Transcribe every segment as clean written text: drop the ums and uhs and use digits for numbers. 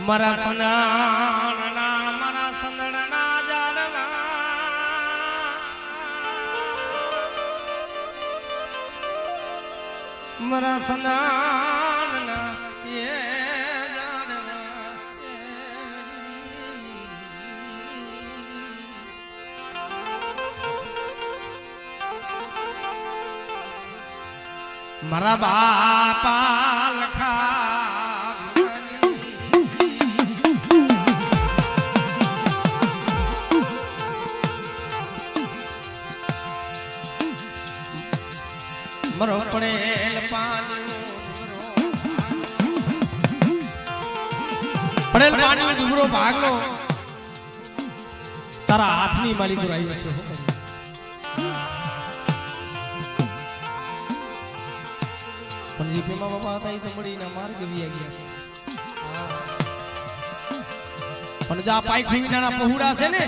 મારા સંદાણના મારા સંદણના જાડના મારા સંદાણના એ જાડના મારા બાપા લખા મરો પડેલ પાણીનો ડુંગરો ભાગલો તારા હાથની માલિક આવી છે પણ જે પેલા બાપા હતા એ તો મળીને માર્ગ વી ગયા પણ જા પાઈ ખીવીના પહોળા છે ને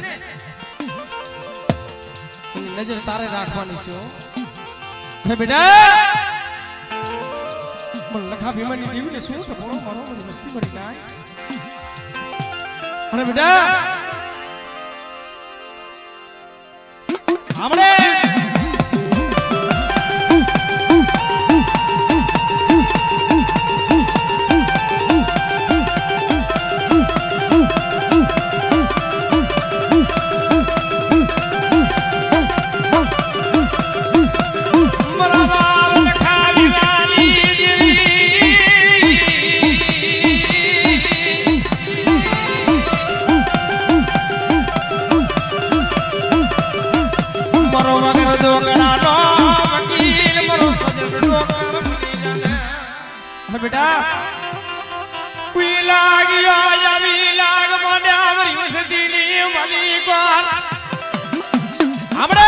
એની નજર તારે રાખવાની છે હે બેટા મને લખા ભીમાની દેવીને શું તો બોલો મારો મને મસ્તી કરી જાય અરે બેટા આપણે બેટા કોઈ લાગ્યો આવી લાગ મને આવરી વસતીની માલિક આપણે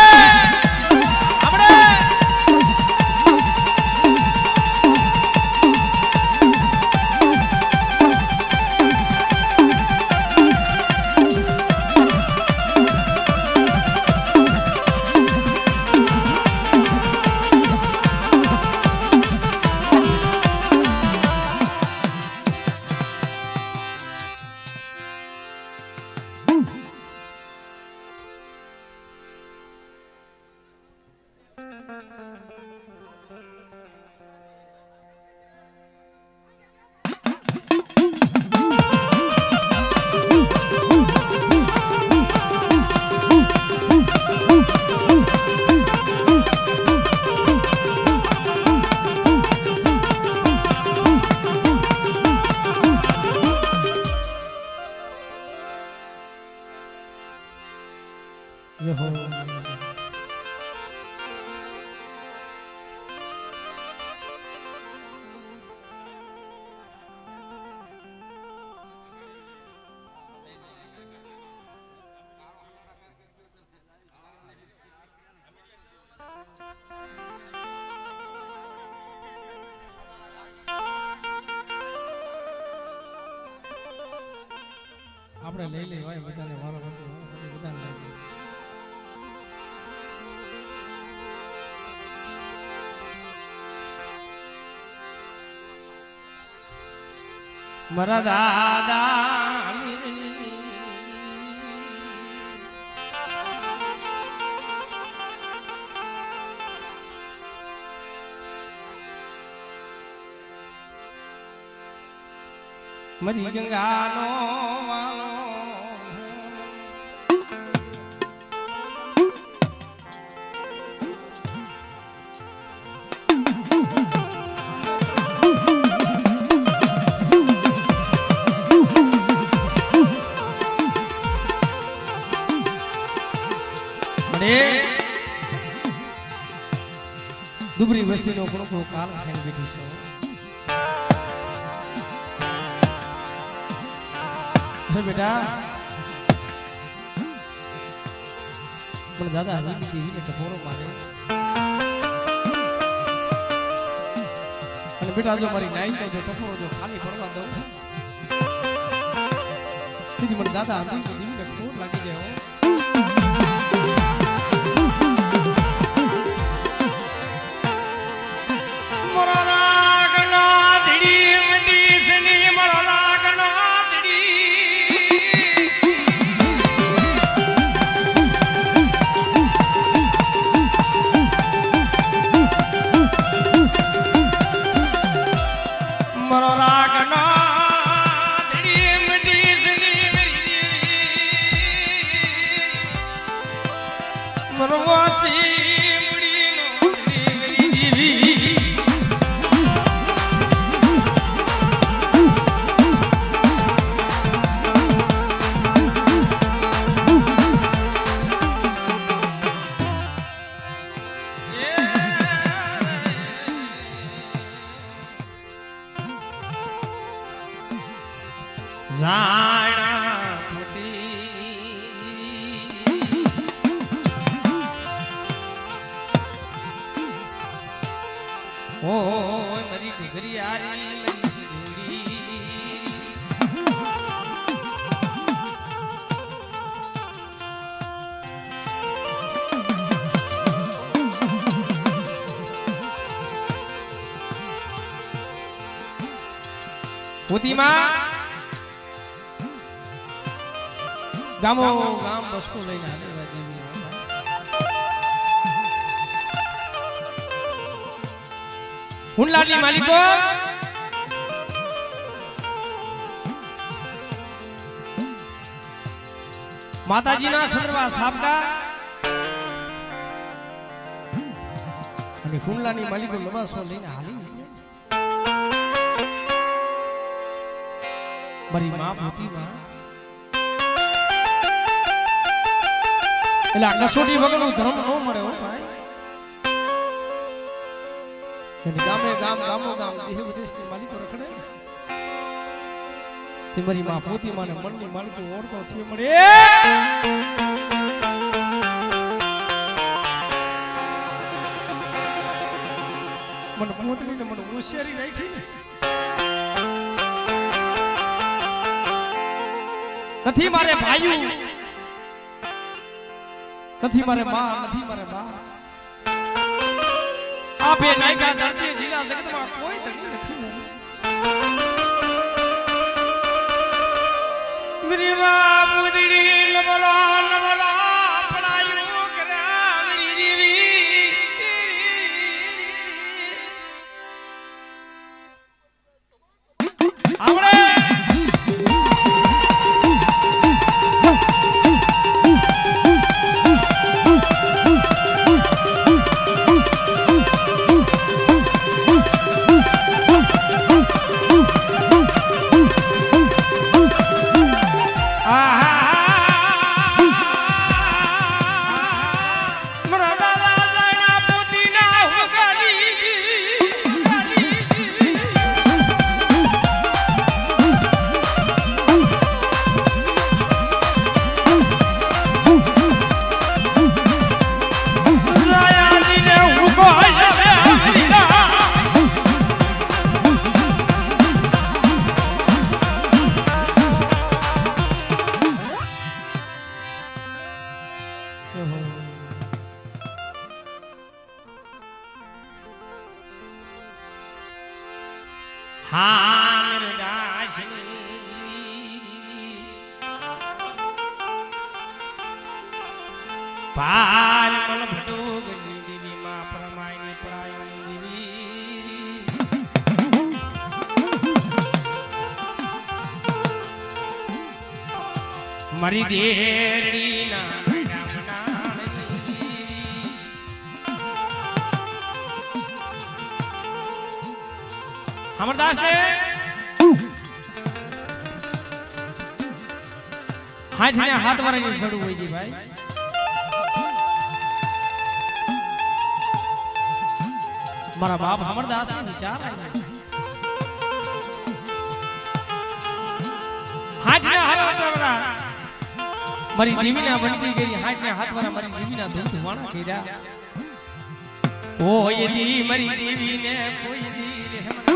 આપણે લઈ લઈ ભાઈ બધાને વારો બધાને લઈ મારા દાદા મરી ગંગાનો વાલો દુબરી વસ્તીનો ઘણો કાલ ખાઈને બેઠી છે બેટા પણ દાદા દેવીને ટપોરો મારે અને બેટા જો મારી નાઈ તો જો ટપોરો જો ખાલી પડવા દઉં તેથી મને દાદા દેવીને ખોટ લાગી જાય મોરા રાગના ધડી મડી સની મોરા રાગના ધડી મરો રાગનો ધડી મડી સની મરો વાસી મુડીનો ધડી દીવી જાણા ઓ મારી દીકરી આરી લઈ જોડી ઉતીમાં ગામો ગામ બસકો લઈને આવે રાજ્યની હુનલાલી માલિકો માતાજીના સંદર્ભા સાબકા અને હુનલાની માલિકો લવાસો લઈને હાલી મારી માં ભૂતીમાં એટલે કસોટી વગરનું ધર્મ ન મળે હો ભાઈ એની ગામે ગામ ગામો ગામ દેહ વિદેશની માલિકો રખડે તે મારી માં પોતી માને મનની માલિકો ઓળતો છે મળે મને પોતડીને મને હોશિયારી રાખી ને નથી મારે ભાઈઓ નથી મારે માં નથી મારે બા આ બે નાયકા ધરતી જિલ્લા જગતમાં કોઈ તણી નથી મેરી માં બુદડી લબલા લબલા પડાયો કરા મેરી દેવી આવડે પાર મન ભટો ગઈ દેવી માં પરમાયની પરાયની દેવી મારી દેરી ના અમરદાસ ને હાથ ને હાથ વાળા ચડવું હોય જી ભાઈ મારા બાપ અમરદાસ ને વિચાર આવ્યો હાથ ને હાથ વાળા મારી દેવી ના બનતી ગઈ હાથ ને હાથ વાળા મારી દેવી ના ધૂળ ધુવાણા કર્યા ઓય દી મારી દેવી ને કોઈ દી રહેમત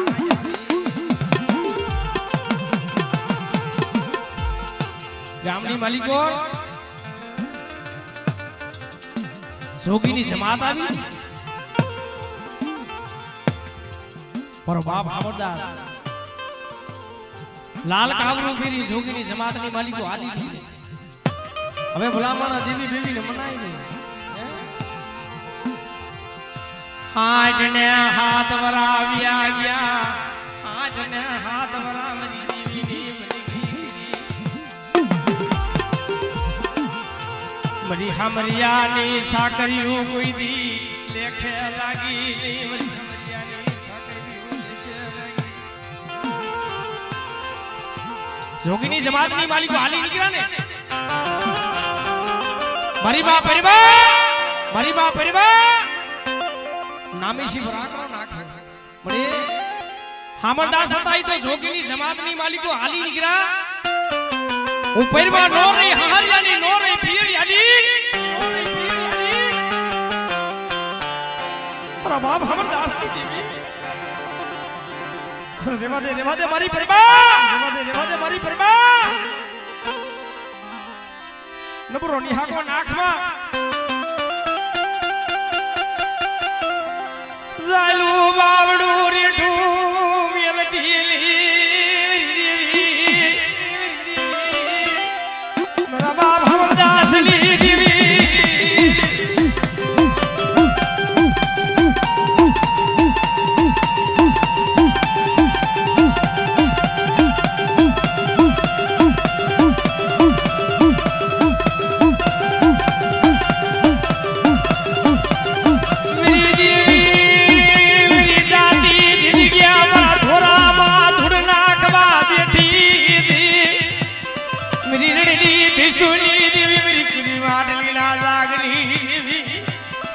ગામની માલિકો જોગીની જમાત આવી પર બાપ અમરદાસ લાલ કાવરું ફેરી જોગીની જમાતની માલિકો હાલી હતી હવે ભલામણ દેવી બેવીને મનાઈ દે હાથ ને હાથ વરાવ્યા ગયા હાથ ને बड़ी हमरियानी साकरियों कोई दी लेखे लागी नहीं बड़ी हमरियानी साकरियों लेखे लागी जोगिनी जमात की मालिक हाली निकला ने मारी मां परिबा नामी सी बराकरो नाखे बड़े हामरदास सताई तो जोगिनी जमात की मालिक हाली निकला ऊपर में नो रही हार यानी नो रही पीर यानी पर बाप हमर दास की देवी रेवा दे मारी परिबा रेवा दे मारी परिबा नबरो निहा को नाखमा जालू बावडू रे ढूम यल दिली बाप हमरदास ली देवी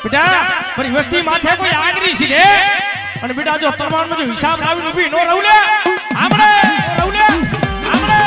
बेटा मारी वस्ती माथे कोई आगरी सी दे અને બેટા જો તરવારનો જો હિસાબ લાવી ઊભી નો રહુલે આમણે રહુલે આમણે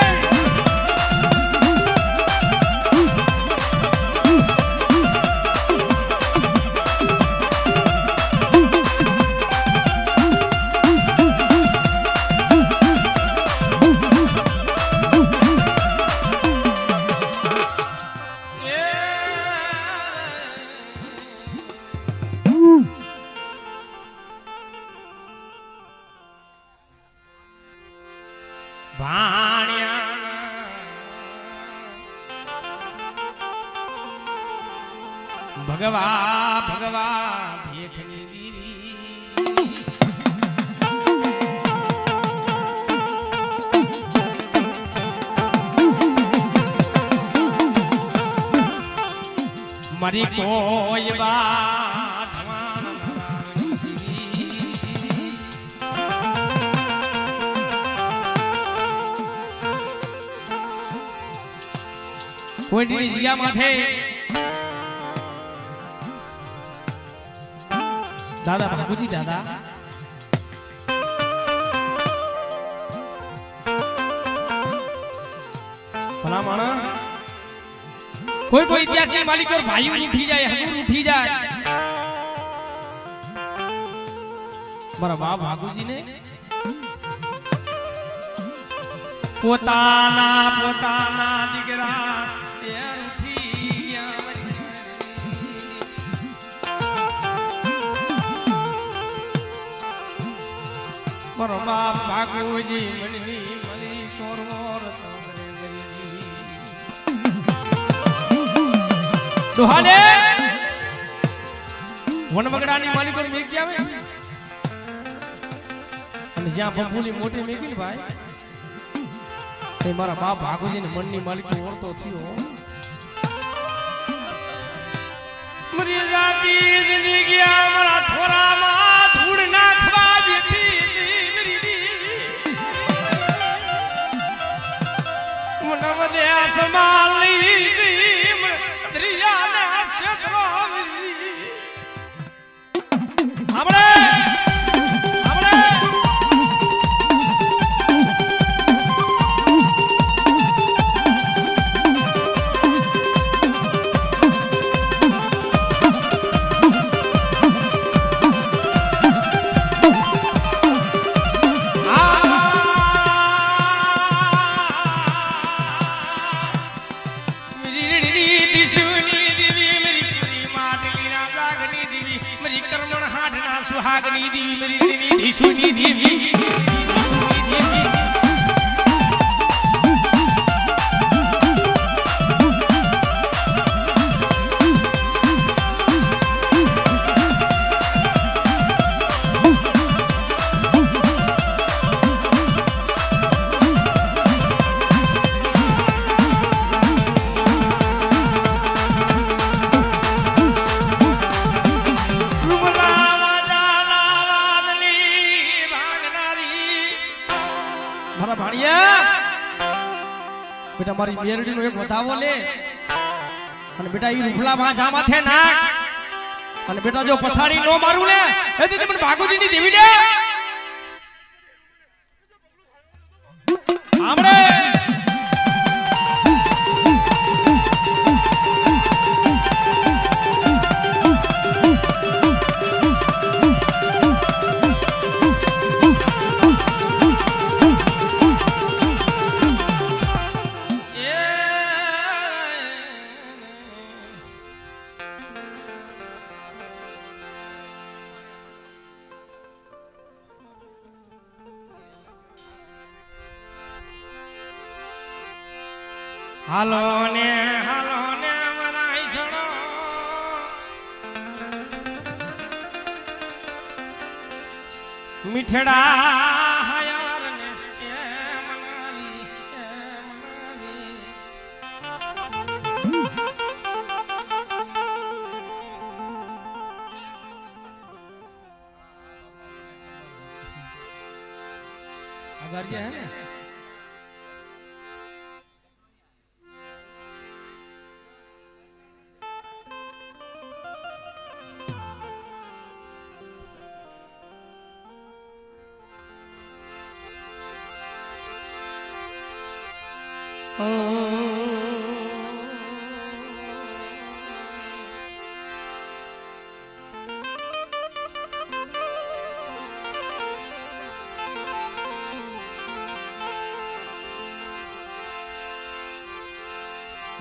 भगवा भगवा भेखनी दीवी मरी कोई बात कोई जिया माथे दादा बाबूजी दादा भला माना कोई इतिहास के मालिक और भाई उठी जाए हजूर उठी जाए मारा बाप बाबूजी ने पोताना पोताना दिगरा पर बाप बाबूजी मनी मनी तोरवर दुहाने वनवगડાની માલિક પર મેકી આવે અને જ્યાં બબુલી મોટી મેકી ભાઈ એ મારા બાપ બાબૂજીને મનની માલિક ઓરતો થયો મરી જાતી જિંદગી મારા થોરામાં ધૂળ નાખવા બેઠી नवदे समाली दरिया ने क्षेत्रों हमरे हमरे सुहागनी देवी मेरी निधि सुनी देवी મારા ભાણિયા બેટા મારી મેરડી નો એક વધાવો લે અને બેટા ઈ રૂફલા વાંચા માથે નાખ અને બેટા જો પસાડી નો મારું લે એ દીદી મને ભાગોજી ની દેવી લે આમડે હાલો ને મારા ઈસણો મીઠડા હયાર ને મનાવી अगर क्या है ना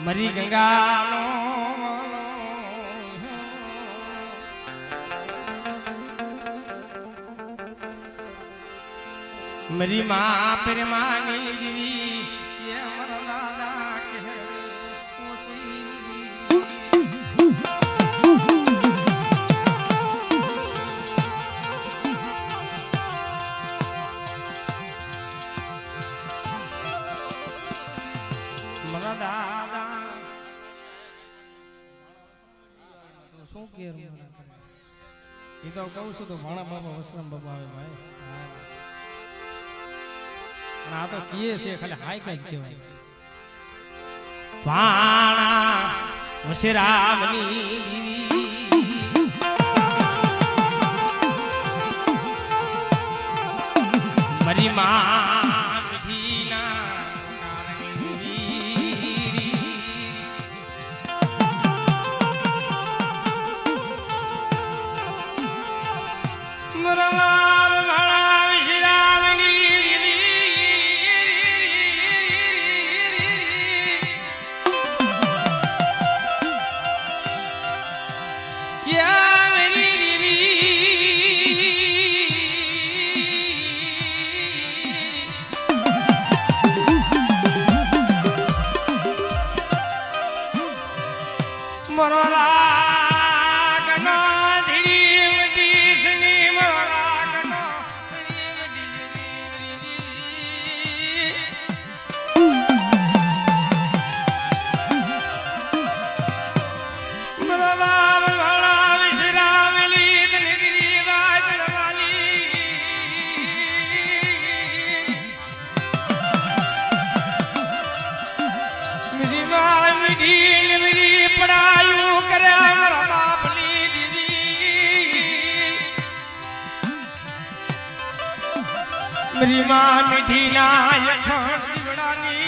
मरी गंगा मरी माँ प्रेमानी देवी ये हमारा दादा कह मरा दादा શું કે એ તો કહું છું તો ભાણા બાબા વસરામ બાબા આવે ભાઈ અને આ તો કીએ છે ખાલી હાઈ કઈ જ કહેવાય ભાણા વસરામની મરી માં મીઠીના मेरी माँ मीठी ना यथान दिवड़ानी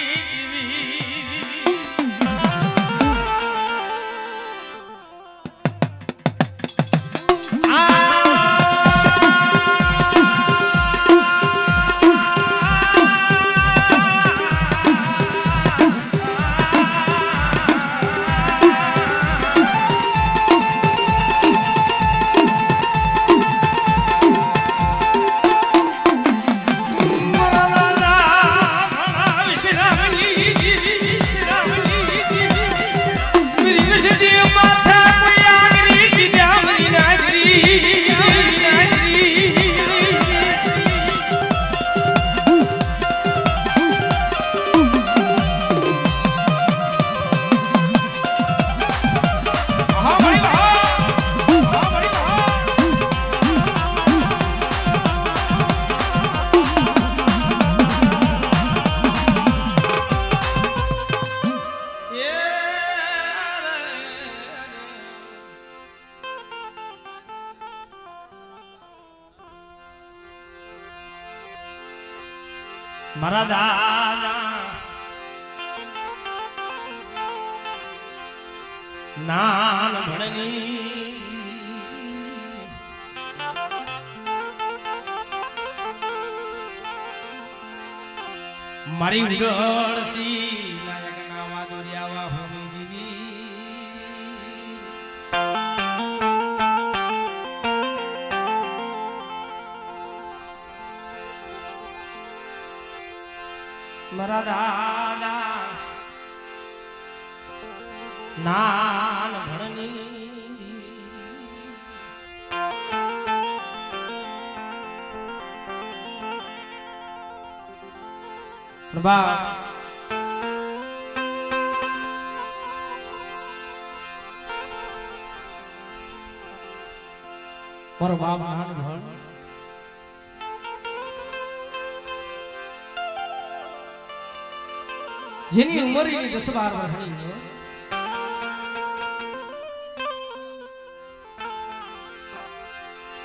મારા દાદા નાન ભણની મારી ઉડળસી નાયક ના વાદોરિયા ભૂમિ દીવી મારા દાદા નાન ભણની બા મારો બાપ નાન ભણ જેની ઉંમર 10-12 વર્ષની છે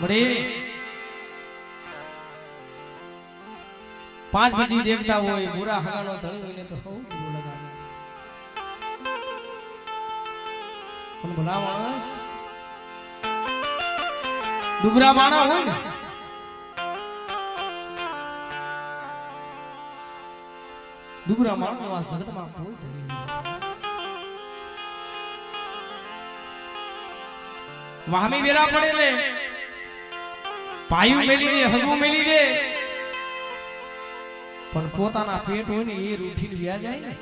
બડે 5 બીજી દેવતા હોય બુરા હગાનો ધણી હોય ને તો હો બુરો લગાવે પણ ભલા માણસ દુબરા માણા હોય ને દુબરા માણસ આ જગતમાં કોઈ ધણી વાહમી વેરા પડે લે પાયું મેલી દે હગું મેલી દે પણ પોતાના પેટ હોય ને એ રૂઠીને વ્યા જાય ને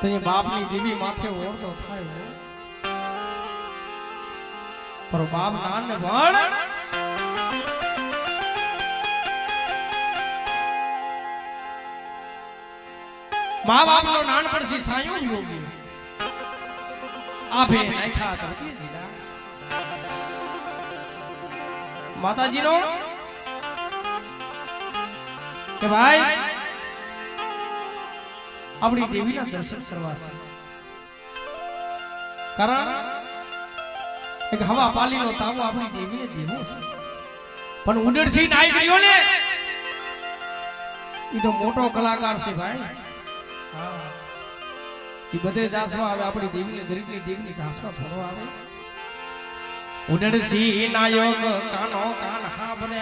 તો એ બાપની દેવી માથે ઓળતો થાય પર બાપ નાન ને ભણ મા બાપ નો નાનપણથી સાયો જ યોગી આભે નાખ્યા ધરતી જીલા માતાજી નો કે ભાઈ આપણી દેવીના દર્શન કરવા છે કારણ એક હવા પાલીનો તાવો આપણી દેવીને દેવો છે પણ ઉડડસી નાઈ ગયો ને ઈ તો મોટો કલાકાર છે ભાઈ હા ઈ બધે જાસવા આવે આપણી દેવીને દરેકની દેવીની જાસવા ફરવા આવે ઉડડસી નાયોગ કાનો કાન હાબરે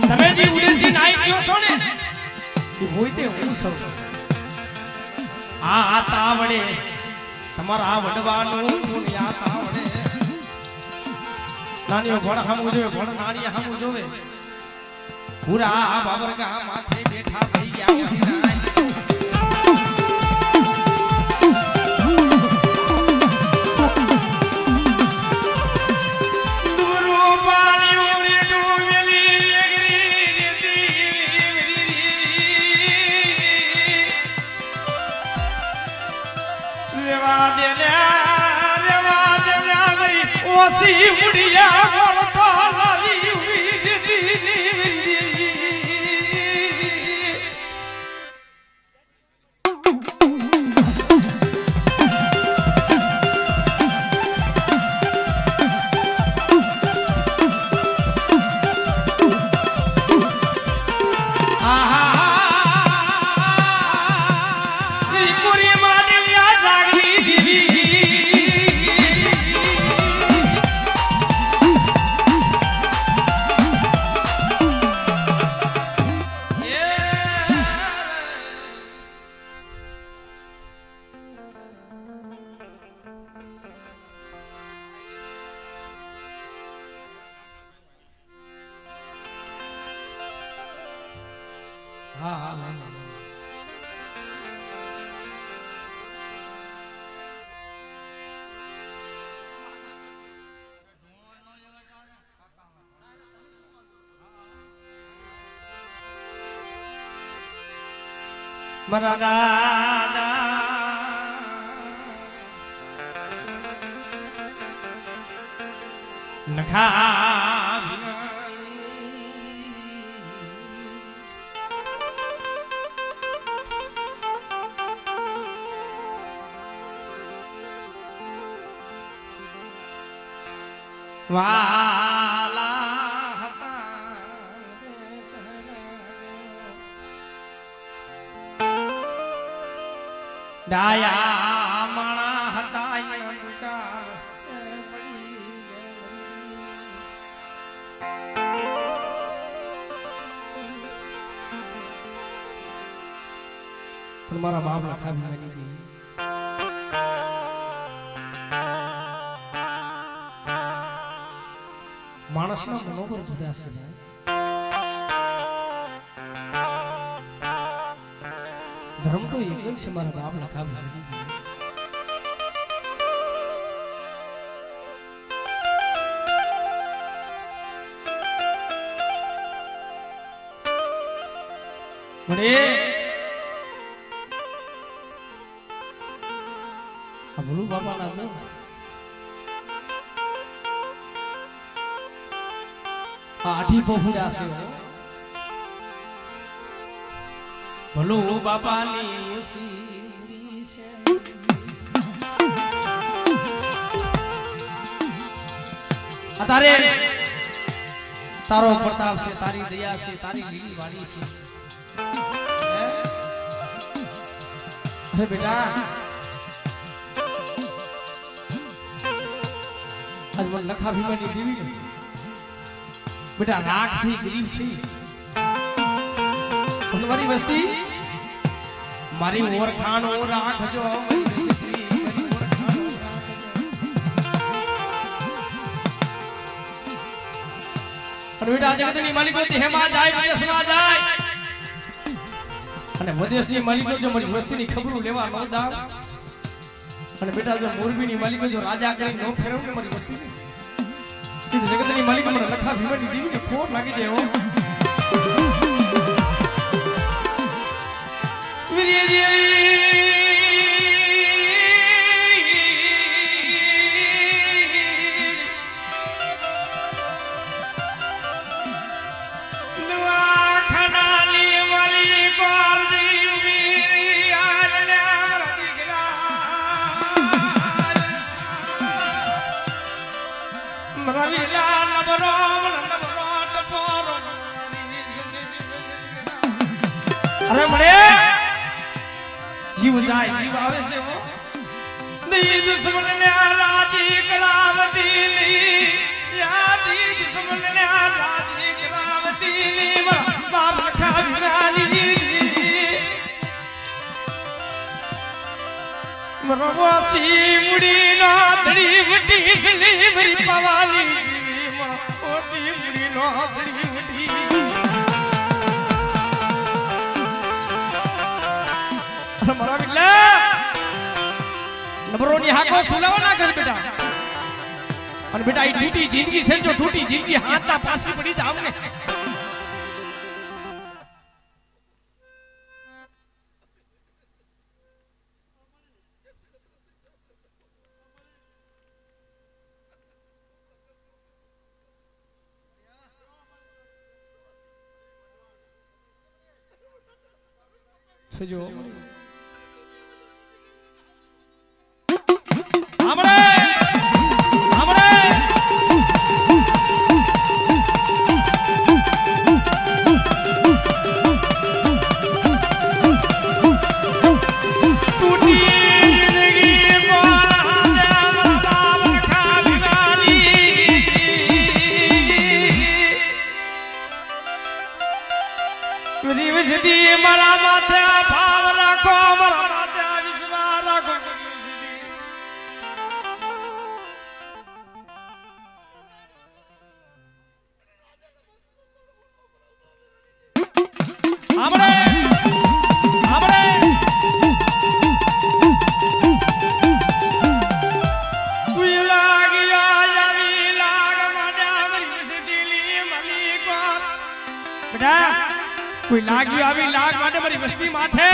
તમે જે ઉડડસી નાઈ ગયો છો ને ઈ હોય તે હું સૌ આ તાવડે તમારા વડવાનું દુનિયા તાવડે નાનીઓ ભણ હામું જોવે ભણ નાની હામું જોવે પૂરા બાબરગા માથે બેઠા થઈ ગયા ઓસી મુડિયા બોલતા લાવી મારા દાદા નખા વાલા ડાયા માણા હતા પણ મારા બાપ લખા ભીમાની હતી માણસના મનોબળ જુદા છે ધર્મ તો એક જ છે મારા બાપ લખા ભીમાની મળે ભલું બાપા ના જો આઠી પફુડા છે ભલું બાપાની સીરી છે તારે તારો પ્રતાપ છે તારી દયા છે તારી લીલી વાણી છે અરે બેટા આજ મને લખા ભીમાની દેવી બેટા રાખ થી ગરીબ થી મારી વસ્તી મારી ઓરખાણ ઓ રાખજો અને બેટા જગતની માલિકો દેહમાં જાય વિદેશમાં જાય અને વિદેશની માલિકો જો મારી વસ્તીની ખબરો લેવા ન જાવ અને બેટા જો મોરબીની માલિકો જો રાજા કરી નો ફેરવને મારી વસ્તીની તે જગતની માલિકો મને લખા ભીમાની દેવીને ફોન લાગી જાય હો વીર્ય દેવી દવાખાનાની વાલી કોર દેવી આલના દીકરા રવિલા નબરો ટપોરો અરે મળે જીવ જાય જીવ આવે છે હો દી દુશ્મનને રાજી કરાવતી યાદી દુશ્મનને રાજી કરાવતી બાપ ખાવી મરવાસી મુડી નો ધડી મુડી સલી ભરી પવાલી મરવાસી મુડી નો ધડી મુડી મારા બિલ્લા નબરોની હાકો સુલાવા ના કર બેટા અને બેટા ઈ ટૂટી જિંદગી છે જો ટૂટી જિંદગી હાથના પાછી પડી જાવ ને જો हमरे हमरे टूटी जिंदगी बोला बाप खावी वाली मेरी विजदी मरा माथे भाव रखो मरा माथे विश्वास रखो हमरे हमरे कोई लाग या यावी लाग मडा विजदी मली को बेटा कोई लागी આવી લાગ માટે મારી વસ્તી માથે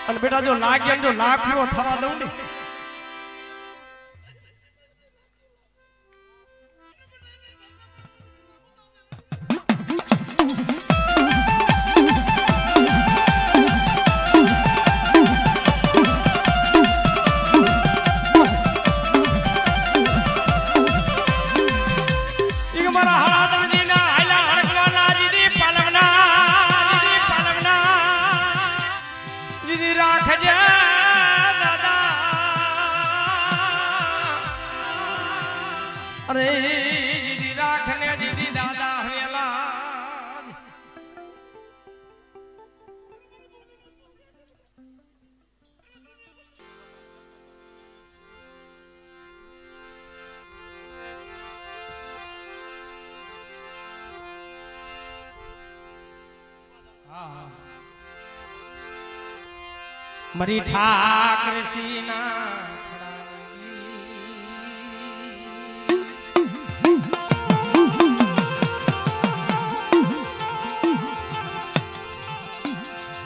અને બેટા જો લાગ્યા જો લાખ પૂરો થવા દઉં ને રાખજે અરે દીદી રાખને દીદી દાદા હવેલા મરી ઠાકર સીના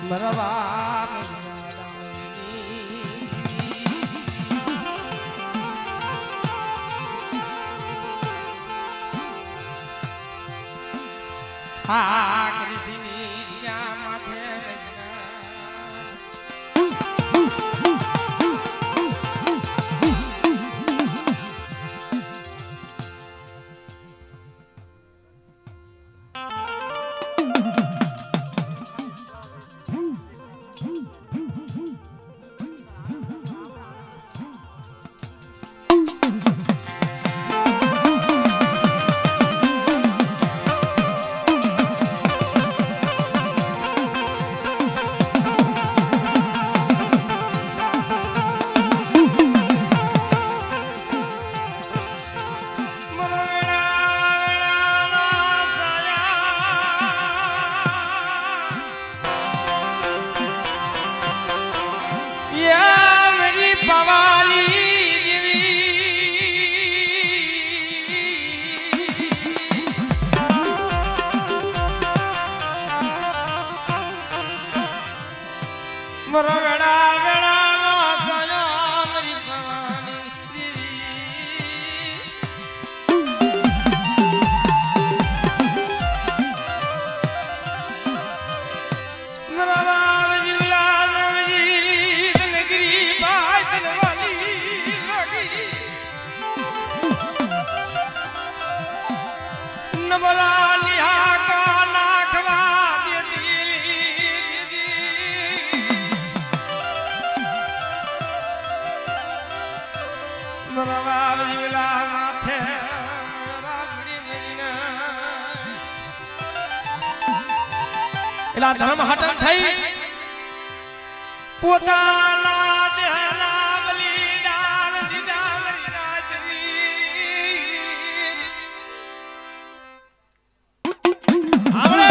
મરવા ઠાકર સીની માથે એલા ધર્મ હટન થઈ પોતાના દેહના બલિદાન દીધા આવડે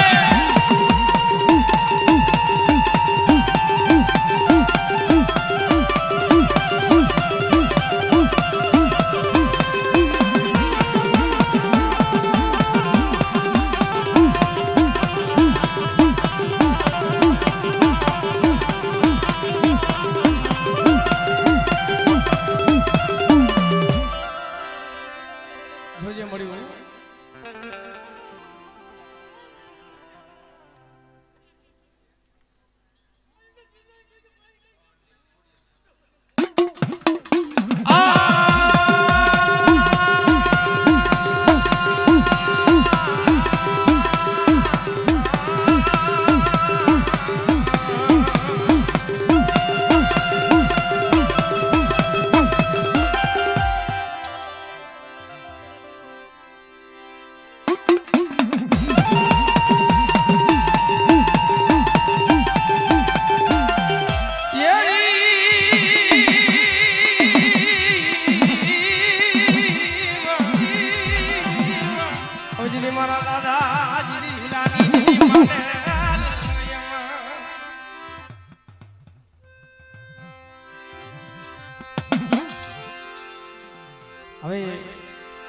હવે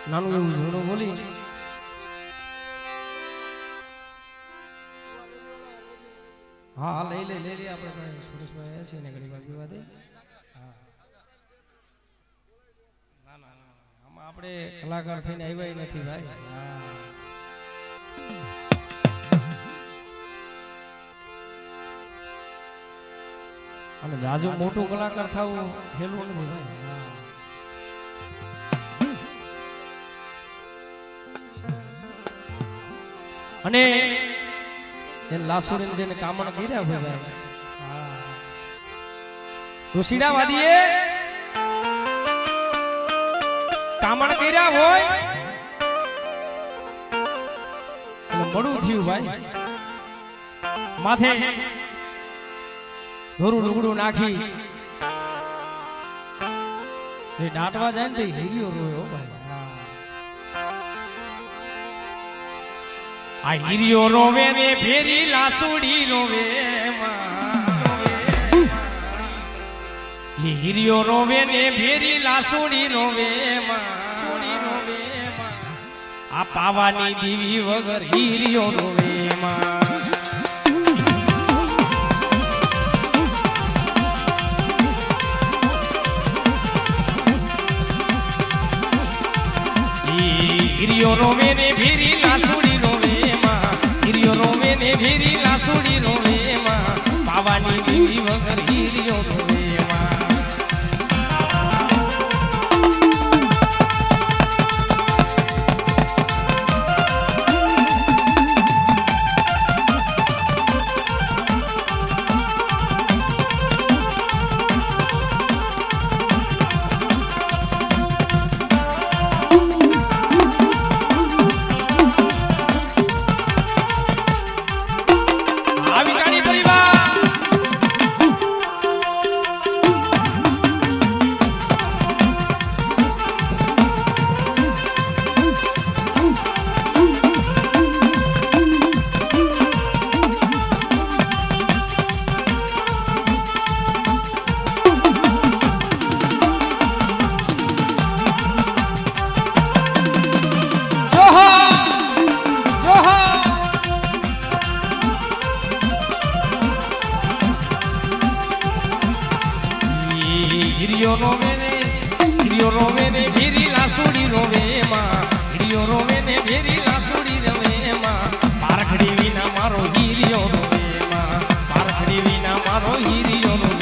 નાનું એવું ઝૂણું બોલી હા લઈ લે આપણે સુરેશભાઈ છે ને ઘણી વાર પીવા દે ના આમાં આપણે કલાકાર થઈને આવ્યા નથી ભાઈ અને જાજુ મોટું કલાકાર થવું હેલું નથી ભાઈ અને એ લાસુડીને જેને કામણ કર્યા હોય ભાઈ ઋષિડા વાદીએ કામણ કર્યા હોય મોડું થયું ભાઈ માથે ધોરું લુગડું નાખી જે દાટવા જાય ને તે હીરિયો રોયો ભાઈ આ હીરિયો રોવે રે ફેરી લાસુડી રોવે હીરિયો રોવે ને ફેરી લાસુડી રોવે આ પાવાની દીવી વગર હીરિયો રોવે હીરિયો રોવે ને ફેરી લાસુડી રોવે હીરિયો રોવે ને ફેરી લાસુડી રોવે પાવાની દીવી વગર હીરિયો રોવે હીરિયો રોવે ને ભેરી લાસુડી રોવે હીરિયો રોવે ને ભેરી લાસુડી રોવે પારખડી વિના મારો હીરિયો રોવે પારખડી વિના મારો હીરિયો રોવે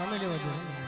રમી લેવા જોઈએ